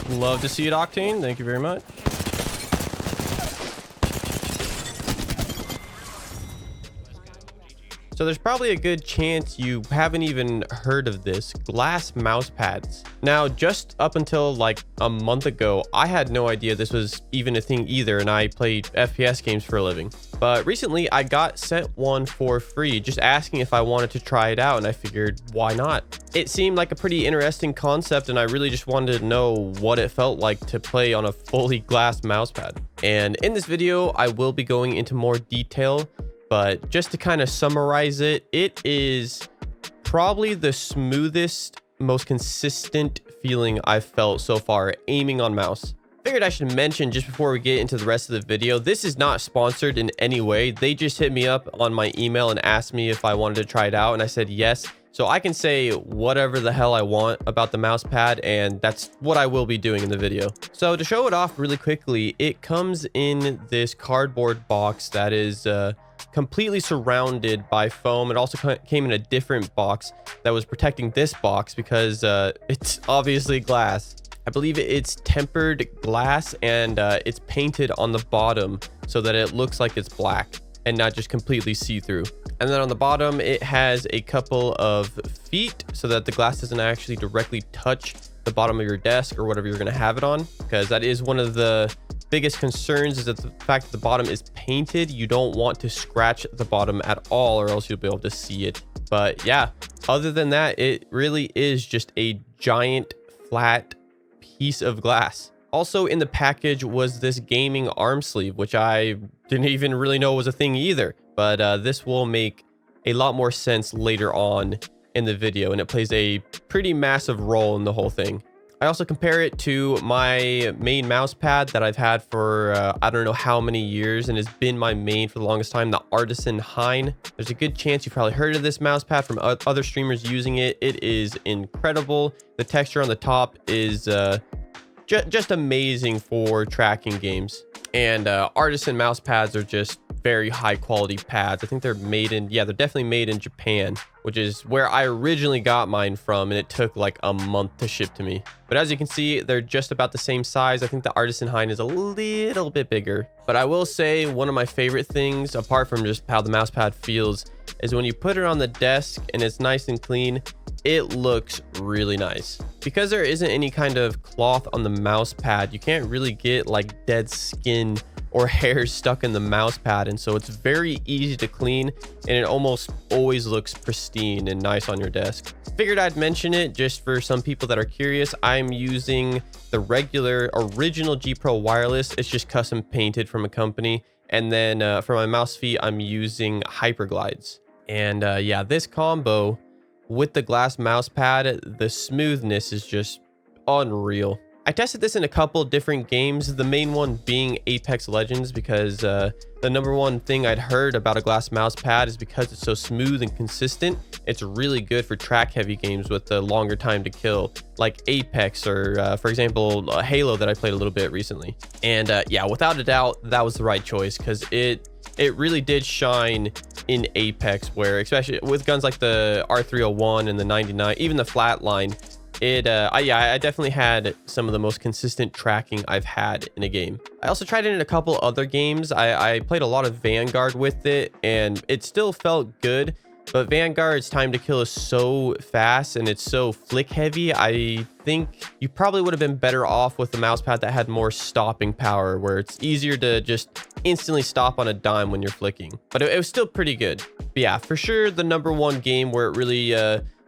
Love to see it, Octane. Thank you very much. So there's probably a good chance you haven't even heard of this, glass mouse pads. Now, just up until like a month ago, I had no idea this was even a thing either, and I played FPS games for a living. But recently I got sent one for free, just asking if I wanted to try it out, and I figured, why not? It seemed like a pretty interesting concept, and I really just wanted to know what it felt like to play on a fully glass mouse pad. And in this video, I will be going into more detail, but just to kind of summarize it, it is probably the smoothest, most consistent feeling I've felt so far aiming on mouse. Figured I should mention just before we get into the rest of the video, this is not sponsored in any way. They just hit me up on my email and asked me if I wanted to try it out, and I said yes. So I can say whatever the hell I want about the mouse pad, and that's what I will be doing in the video. So to show it off really quickly, it comes in this cardboard box that is completely surrounded by foam. It also came in a different box that was protecting this box because it's obviously glass. I believe it's tempered glass, and it's painted on the bottom so that it looks like it's black and not just completely see-through. And then on the bottom, it has a couple of feet so that the glass doesn't actually directly touch the bottom of your desk or whatever you're going to have it on, because that is one of the biggest concerns, is that the fact that the bottom is painted. You don't want to scratch the bottom at all, or else you'll be able to see it. But yeah, other than that, it really is just a giant flat piece of glass. Also in the package was this gaming arm sleeve, which I didn't even really know was a thing either, but this will make a lot more sense later on in the video, and it plays a pretty massive role in the whole thing. I also compare it to my main mouse pad that I've had for I don't know how many years, and has been my main for the longest time, the Artisan Hein. There's a good chance you've probably heard of this mouse pad from other streamers using it. It is incredible. The texture on the top is just amazing for tracking games. And Artisan mouse pads are just very high quality pads. I think they're made in, yeah, they're definitely made in Japan, which is where I originally got mine from, and it took like a month to ship to me. But as you can see, they're just about the same size. I think the Artisan Hein is a little bit bigger. But I will say one of my favorite things, apart from just how the mouse pad feels, is when you put it on the desk and it's nice and clean, it looks really nice. Because there isn't any kind of cloth on the mouse pad, you can't really get like dead skin or hairs stuck in the mouse pad, and so it's very easy to clean, and it almost always looks pristine and nice on your desk. Figured I'd mention it just for some people that are curious. I'm using the regular original G Pro wireless. It's just custom painted from a company, and then for my mouse feet I'm using Hyperglides. And yeah, this combo with the glass mouse pad, the smoothness is just unreal. I tested this in a couple different games, the main one being Apex Legends, because the number one thing I'd heard about a glass mouse pad is because it's so smooth and consistent, it's really good for track heavy games with a longer time to kill, like Apex or for example Halo that I played a little bit recently. And yeah, without a doubt that was the right choice, because it really did shine in Apex, where especially with guns like the R301 and the 99, even the Flatline, I definitely had some of the most consistent tracking I've had in a game. I also tried it in a couple other games. I played a lot of Vanguard with it, and it still felt good, but Vanguard's time to kill is so fast and it's so flick heavy. I think you probably would have been better off with the mouse pad that had more stopping power, where it's easier to just instantly stop on a dime when you're flicking. But it was still pretty good. But yeah, for sure the number one game where it really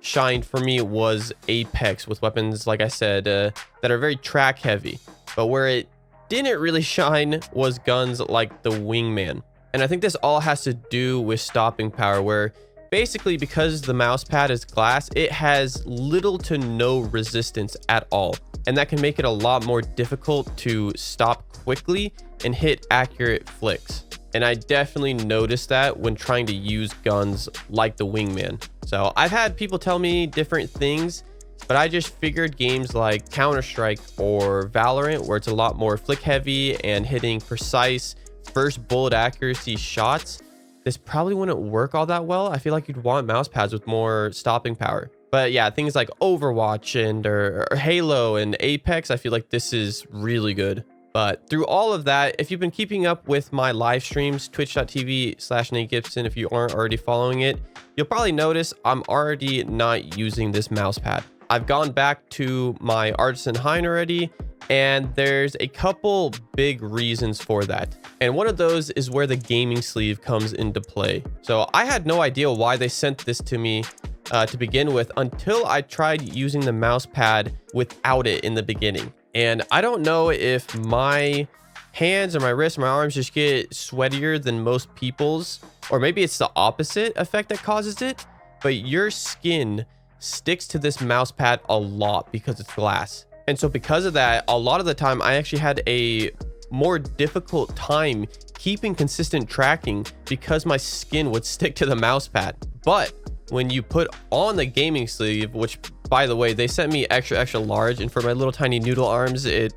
shined for me was Apex, with weapons, like I said, that are very track heavy. But where it didn't really shine was guns like the Wingman. And I think this all has to do with stopping power, where basically because the mouse pad is glass, it has little to no resistance at all. And that can make it a lot more difficult to stop quickly and hit accurate flicks. And I definitely noticed that when trying to use guns like the Wingman. So I've had people tell me different things, but I just figured games like Counter-Strike or Valorant, where it's a lot more flick heavy and hitting precise first bullet accuracy shots, this probably wouldn't work all that well. I feel like you'd want mouse pads with more stopping power. But yeah, things like Overwatch and or Halo and Apex, I feel like this is really good. But through all of that, if you've been keeping up with my live streams, twitch.tv/NateGibson, if you aren't already following it, you'll probably notice I'm already not using this mouse pad. I've gone back to my Artisan Hind already, and there's a couple big reasons for that. And one of those is where the gaming sleeve comes into play. So I had no idea why they sent this to me to begin with until I tried using the mouse pad without it in the beginning. And I don't know if my hands or my wrists or my arms just get sweatier than most people's, or maybe it's the opposite effect that causes it, but your skin sticks to this mouse pad a lot because it's glass. And so because of that, a lot of the time I actually had a more difficult time keeping consistent tracking because my skin would stick to the mouse pad. But when you put on the gaming sleeve, which by the way, they sent me extra large, and for my little tiny noodle arms, it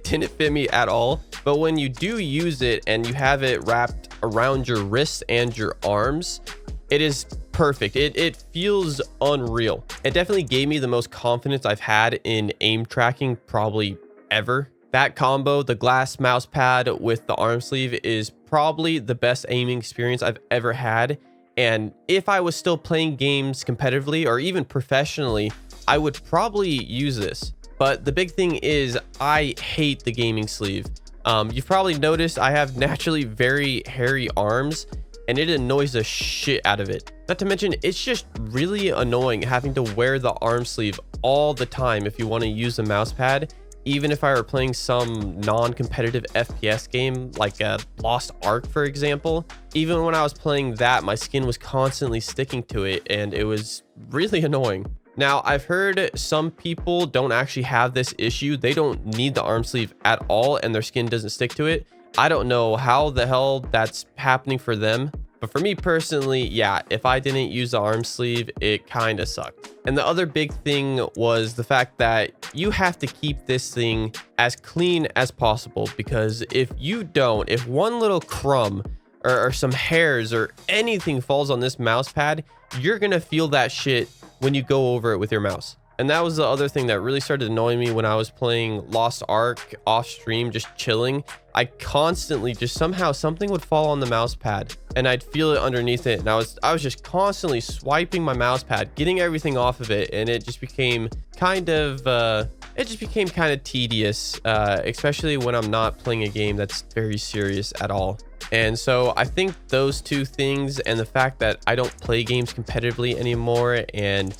didn't fit me at all. But when you do use it and you have it wrapped around your wrists and your arms, it is perfect. It feels unreal. It definitely gave me the most confidence I've had in aim tracking probably ever. That combo, the glass mouse pad with the arm sleeve, is probably the best aiming experience I've ever had. And if I was still playing games competitively or even professionally, I would probably use this. But the big thing is I hate the gaming sleeve. You've probably noticed I have naturally very hairy arms, and it annoys the shit out of it. Not to mention, it's just really annoying having to wear the arm sleeve all the time if you want to use the mouse pad. Even if I were playing some non-competitive FPS game like Lost Ark, for example, even when I was playing that, my skin was constantly sticking to it, and it was really annoying. Now, I've heard some people don't actually have this issue. They don't need the arm sleeve at all, and their skin doesn't stick to it. I don't know how the hell that's happening for them. But for me personally, yeah, if I didn't use the arm sleeve, it kind of sucked. And the other big thing was the fact that you have to keep this thing as clean as possible, because if you don't, if one little crumb or some hairs or anything falls on this mouse pad, you're going to feel that shit when you go over it with your mouse. And that was the other thing that really started annoying me when I was playing Lost Ark off stream, just chilling. I constantly just somehow something would fall on the mouse pad and I'd feel it underneath it. And I was just constantly swiping my mouse pad, getting everything off of it. And it just became kind of tedious, especially when I'm not playing a game that's very serious at all. And so I think those two things, and the fact that I don't play games competitively anymore, and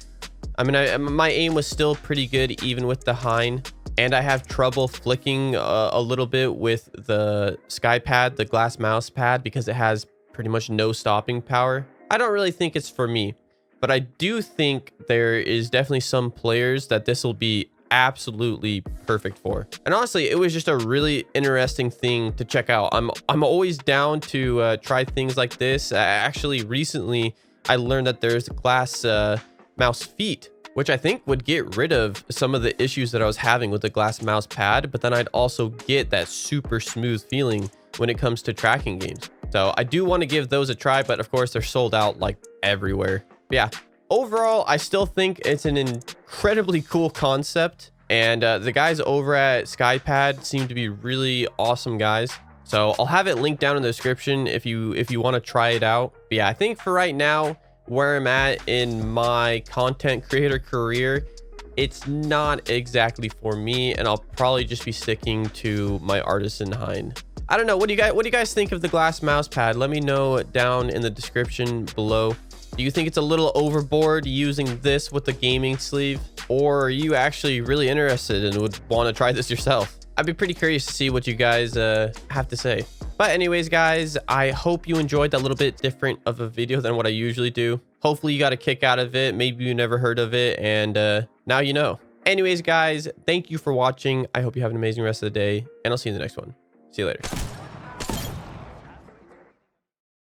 I mean, my aim was still pretty good even with the Hind, and I have trouble flicking a little bit with the SkyPad, the glass mouse pad, because it has pretty much no stopping power. I don't really think it's for me, but I do think there is definitely some players that this will be absolutely perfect for. And honestly, it was just a really interesting thing to check out. I'm always down to try things like this. Actually, recently I learned that there's glass mouse feet, which I think would get rid of some of the issues that I was having with the glass mouse pad, but then I'd also get that super smooth feeling when it comes to tracking games. So I do want to give those a try, but of course they're sold out like everywhere. But yeah, overall, I still think it's an incredibly cool concept, and the guys over at SkyPad seem to be really awesome guys. So I'll have it linked down in the description if you want to try it out. But yeah, I think for right now, where I'm at in my content creator career, it's not exactly for me, and I'll probably just be sticking to my Artisan Hind. I don't know. What do you guys think of the glass mouse pad? Let me know down in the description below. Do you think it's a little overboard using this with the gaming sleeve, or are you actually really interested and would want to try this yourself? I'd be pretty curious to see what you guys have to say. But anyways, guys, I hope you enjoyed that little bit different of a video than what I usually do. Hopefully you got a kick out of it. Maybe you never heard of it, and now you know. Anyways, guys, thank you for watching. I hope you have an amazing rest of the day, and I'll see you in the next one. See you later.